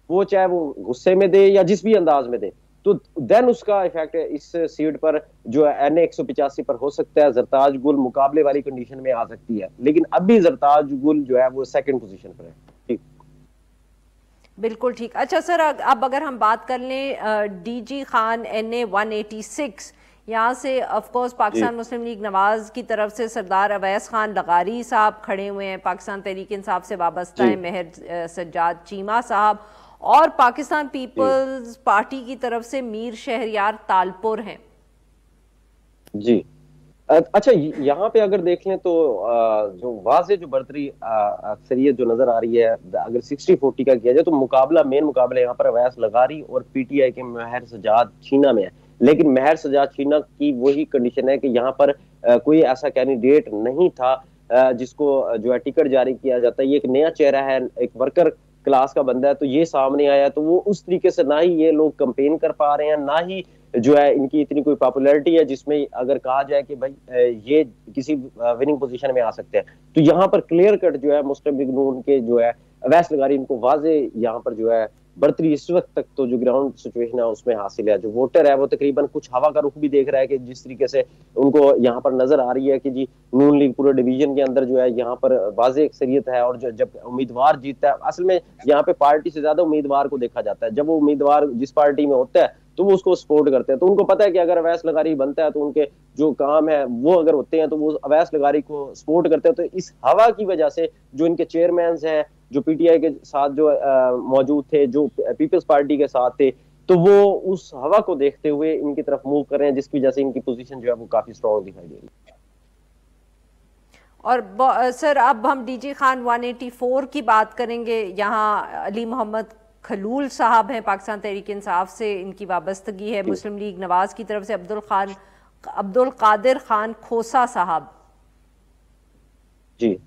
Speaker 4: वो चाहे वो गुस्से में दे या जिस भी अंदाज में दे, तो देन उसका इफेक्ट इस सीट पर जो है NA 185 पर हो सकता है। जरताज गुल मुकाबले वाली कंडीशन में आ सकती है, लेकिन अभी जरताज गुल जो है वो 2nd पोजीशन पर है। ठीक,
Speaker 1: बिल्कुल ठीक। अच्छा सर, अब अगर हम बात कर लें डीजी खान NA 186, यहाँ से of course Pakistan Muslim league Nawaz की तरफ से सरदार अवैस खान लगारी साहब खड़े हुए हैं, पाकिस्तान तहरीक इंसाफ से वाबस्ता है मेहर सज्जाद चीमा साहब, और पाकिस्तान पीपल्स पार्टी की तरफ से मीर शहरियार तालपुर हैं। जी
Speaker 4: अच्छा, यहाँ पे अगर देख लें तो जो वाज़े जो बढ़तरी अक्सरियत जो नजर आ रही है, अगर 60-40 का किया जाए तो मेन मुकाबला यहाँ पर अवैस लगारी और पीटीआई के मेहर सजाद चीना में है। लेकिन मेहर सजाद चीना की वही कंडीशन है कि यहाँ पर कोई ऐसा कैंडिडेट नहीं था जिसको जो है टिकट जारी किया जाता है। ये एक नया चेहरा है, एक वर्कर क्लास का बंदा है, तो ये सामने आया, तो वो उस तरीके से ना ही ये लोग कंपेन कर पा रहे हैं, ना ही जो है इनकी इतनी कोई पॉपुलैरिटी है जिसमें अगर कहा जाए कि भाई ये किसी विनिंग पोजीशन में आ सकते हैं। तो यहाँ पर क्लियर कट जो है मुस्लिम लीग नून के जो है अवैस लगारी इनको वाजे यहाँ पर जो है बढ़तरी इस वक्त तक तो जो ग्राउंड सिचुएशन है उसमें हासिल है। जो वोटर है वो तकरीबन कुछ हवा का रुख भी देख रहा है कि जिस तरीके से उनको यहाँ पर नजर आ रही है कि जी नून लीग पूरे डिवीजन के अंदर जो है यहाँ पर वाज़े अक्सरियत है, और जो जब उम्मीदवार जीतता है, असल में यहाँ पे पार्टी से ज्यादा उम्मीदवार को देखा जाता है। जब वो उम्मीदवार जिस पार्टी में होता है तो वो उसको सपोर्ट करते हैं, तो उनको पता है कि अगर अवैस लगारी बनता है तो उनके जो काम है वो अगर होते हैं तो वो अवैस लगारी को सपोर्ट करते हैं। तो इस हवा की वजह से जो इनके चेयरमैन हैं जो पीटीआई के साथ जो मौजूद थे, जो पीपल्स पार्टी के साथ थे, तो वो उस हवा को देखते हुए इनकी तरफ मूव कर रहे हैं, जिसकी वजह से इनकी पोजीशन जो है वो काफी स्ट्रॉन्ग दिखाई दे रही है।
Speaker 1: और सर अब हम डीजी खान 184 की बात करेंगे। यहाँ अली मोहम्मद खलूल साहब हैं, पाकिस्तान तहरीक इंसाफ से इनकी वाबस्तगी है। मुस्लिम लीग नवाज की तरफ से अब्दुल कादिर खान खोसा साहब
Speaker 4: जी,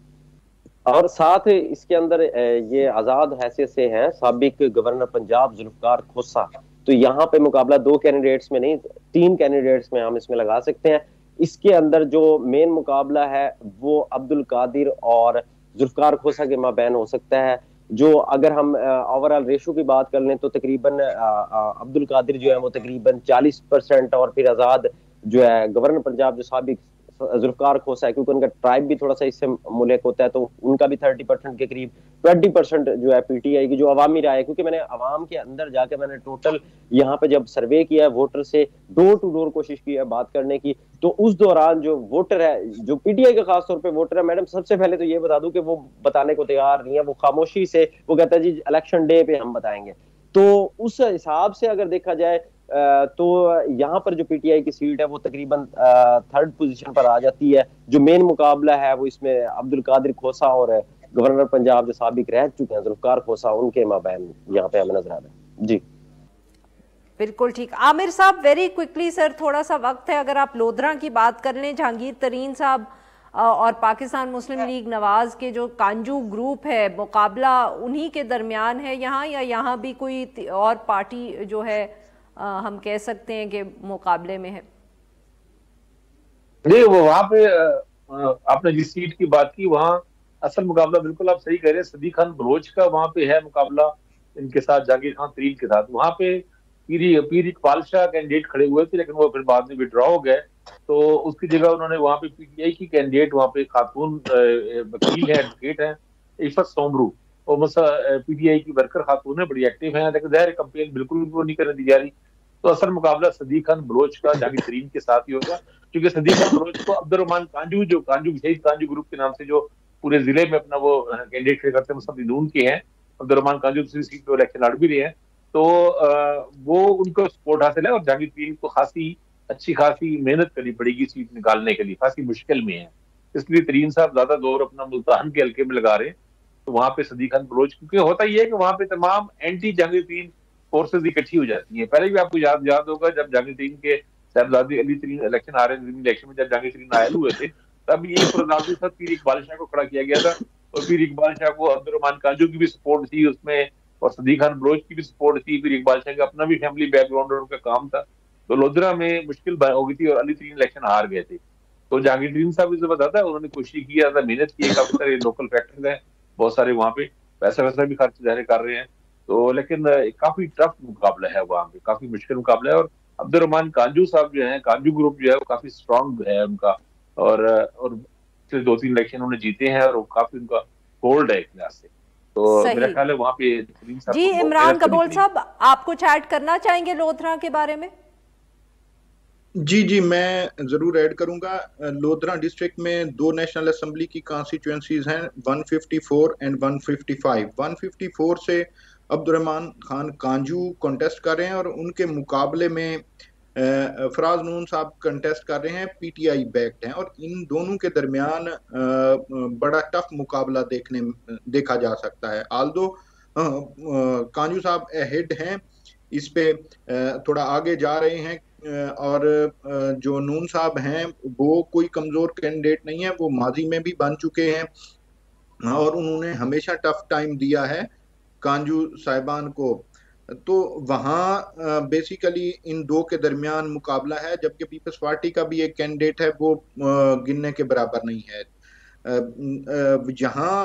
Speaker 4: और साथ इसके अंदर ये आजाद हैसियत से हैं साबिक गवर्नर पंजाब जुल्फकार खोसा। तो यहाँ पे मुकाबला 2 कैंडिडेट्स में नहीं 3 कैंडिडेट्स में हम इसमें लगा सकते हैं। इसके अंदर जो मेन मुकाबला है वो अब्दुल कादिर और जुल्फकार खोसा के माबैन हो सकता है। जो अगर हम ओवरऑल रेशो की बात कर लें तो तकरीबन अब्दुल कादिर जो है वो तकरीबन 40% और फिर आजाद जो है गवर्नर पंजाब जो साबिक जुल्फकार खोसा है, क्योंकि उनका ट्राइब भी थोड़ा सा इससे मुल्क होता है, तो उनका भी 30% के करीब, 20% जो है पीटीआई की जो अवामी राय है। क्योंकि मैंने अवाम के अंदर जाके मैंने टोटल यहाँ पे जब सर्वे किया है, वोटर से डोर टू डोर कोशिश की है बात करने की, तो उस दौरान जो वोटर है जो पीटीआई का खासतौर पर वोटर है, मैडम सबसे पहले तो ये बता दूं कि वो बताने को तैयार नहीं है, वो खामोशी से वो कहता है जी इलेक्शन डे पे हम बताएंगे। तो उस हिसाब से अगर देखा जाए तो यहाँ पर जो पीटीआई की सीट है वो तकरीबन 3rd पोजीशन पर आ जाती है। जो मेन मुकाबला है वो इसमें अब्दुल कादिर खोसा और गवर्नर पंजाब जो साबिक रह चुके हैं जुल्फकार खोसा, उनके माबैन यहाँ पे हमें नजर आ रहा है। जी
Speaker 1: बिल्कुल ठीक। आमिर साहब वेरी क्विकली सर, थोड़ा सा वक्त है, अगर आप लोधरा की बात कर लें, जहांगीर तरीन साहब और पाकिस्तान मुस्लिम लीग नवाज के जो कांजू ग्रुप है, मुकाबला उन्हीं के दरमियान है यहाँ, या यहाँ भी कोई और पार्टी जो है हम कह सकते हैं कि मुकाबले में है?
Speaker 3: नहीं, वो वहां पे आपने जिस सीट की बात की वहां असल मुकाबला बिल्कुल आप सही कह रहे हैं, सदीक खान बलोच का वहां पे है मुकाबला इनके साथ, जहांगीर खान तरीन के साथ। वहां पे पीर इकबाल शाह कैंडिडेट खड़े हुए थे, लेकिन वो फिर बाद में विड्रॉ हो गए, तो उसकी जगह उन्होंने वहां पे पीटीआई की कैंडिडेट, वहां पे खातून वकील है, एडवोकेट है, इफत सोमरू, और पीटीआई की वर्कर खातून है, बड़ी एक्टिव है, लेकिन ज़ाहिर कंपेन बिल्कुल भी नहीं करने दी जा रही। तो असल मुकाबला सदीक खान बलोच का जहांगीर तरीन के साथ ही होगा, क्योंकि सदीक खान बलोच को अब्दुर्रहमान कांजू, जो कांजू शहीद कांजू ग्रुप के नाम से जो पूरे जिले में अपना वो कैंडिडेट खड़े करते हैं, मुस्लिम नून के हैं, अब्दुर्रहमान कांजू दूसरी सीट पे इलेक्शन लड़ भी रहे हैं, तो वो उनको सपोर्ट हासिल है। और जहांगीर तरीन को अच्छी खासी मेहनत करनी पड़ेगी सीट निकालने के लिए, खासी मुश्किल में है, इसलिए तरीन साहब ज्यादा जोर अपना मुल्तान के हल्के में लगा रहे हैं। तो वहां पे सदीक खान बलोच, क्योंकि होता ही है कि वहां पे तमाम एंटी जहांगीर तरीन फोर्सेज इकट्ठी हो जाती हैं। पहले भी आपको याद होगा, जब जहांगीर तरीन के साहबजादे अली तरीन इलेक्शन आ रहे थे, इलेक्शन में जब जहांगीर तरीन आयल हुए थे, तब ये प्रोग्राम था, पीर इकबाल शाह को खड़ा किया गया था, और पीर इकबाल शाह को अब्दुर्रहमान कांजू की भी सपोर्ट थी उसमें, और सदीक खान बलोच की भी सपोर्ट थी, पीर इकबाल शाह का अपना भी फैमिली बैकग्राउंड और उनका काम था। तो लोधरा में मुश्किल हो गई थी और अली तरीन इलेक्शन हार गए थे। तो जहांगीर तरीन साहब इसे बताता है, उन्होंने कोशिश की, ज्यादा मेहनत की है, काफी सारे लोकल फैक्टर्स हैं बहुत सारे, वहां पे पैसा वैसा भी खर्च जाहिर कर रहे हैं, तो लेकिन काफी टफ मुकाबला है वहां पे, काफी मुश्किल मुकाबला है। और अब्दुर्रहमान कांजू साहब जो है, कांजू ग्रुप जो है वो काफी स्ट्रांग है उनका, और पिछले 2-3 इलेक्शन उन्होंने जीते हैं, और वो काफी उनका होल्ड है एक लिहाज से। तो मेरा ख्याल है वहां पे
Speaker 1: जी। इमरान कबूल साहब, आप कुछ ऐड करना चाहेंगे लोधरा के बारे में?
Speaker 2: जी, मैं जरूर ऐड करूंगा। लोधरा डिस्ट्रिक्ट में 2 नेशनल असेंबली की कॉन्स्टिट्यूएंसीज हैं, 154 एंड 155। 154 से अब्दुर्रहमान खान कांजू कंटेस्ट कर रहे हैं, और उनके मुकाबले में फराज नून साहब कंटेस्ट कर रहे हैं, पीटीआई बैक्ड हैं, और इन दोनों के दरमियान बड़ा टफ मुकाबला देखा जा सकता है। आल्दो कांजू साहब अहेड हैं, इस पे थोड़ा आगे जा रहे हैं, और जो नून साहब हैं वो कोई कमजोर कैंडिडेट नहीं है, वो माजी में भी बन चुके हैं, और उन्होंने हमेशा टफ टाइम दिया है कांजू साहिबान को। तो वहाँ बेसिकली इन दो के दरमियान मुकाबला है, जबकि पीपल्स पार्टी का भी एक कैंडिडेट है, वो गिनने के बराबर नहीं है। यहाँ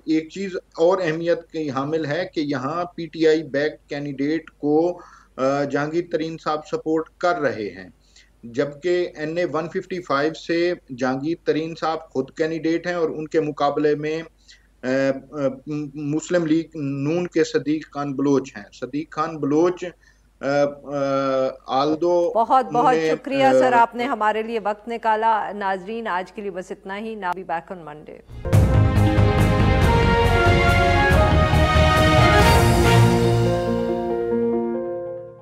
Speaker 2: एक चीज और अहमियत की हामिल है कि यहाँ पीटीआई बैक कैंडिडेट को जहांगीर तरीन साहब सपोर्ट कर रहे हैं, जबकि NA 155 से जहांगीर तरीन साहब खुद कैंडिडेट हैं, और उनके मुकाबले में मुस्लिम लीग नून के सदीक खान बलोच हैं। सदीक खान बलोच आल्दो
Speaker 1: बहुत शुक्रिया सर, आपने हमारे लिए वक्त निकाला। नाजरीन, आज के लिए बस इतना ही। ना बी बैक ऑन मंडे।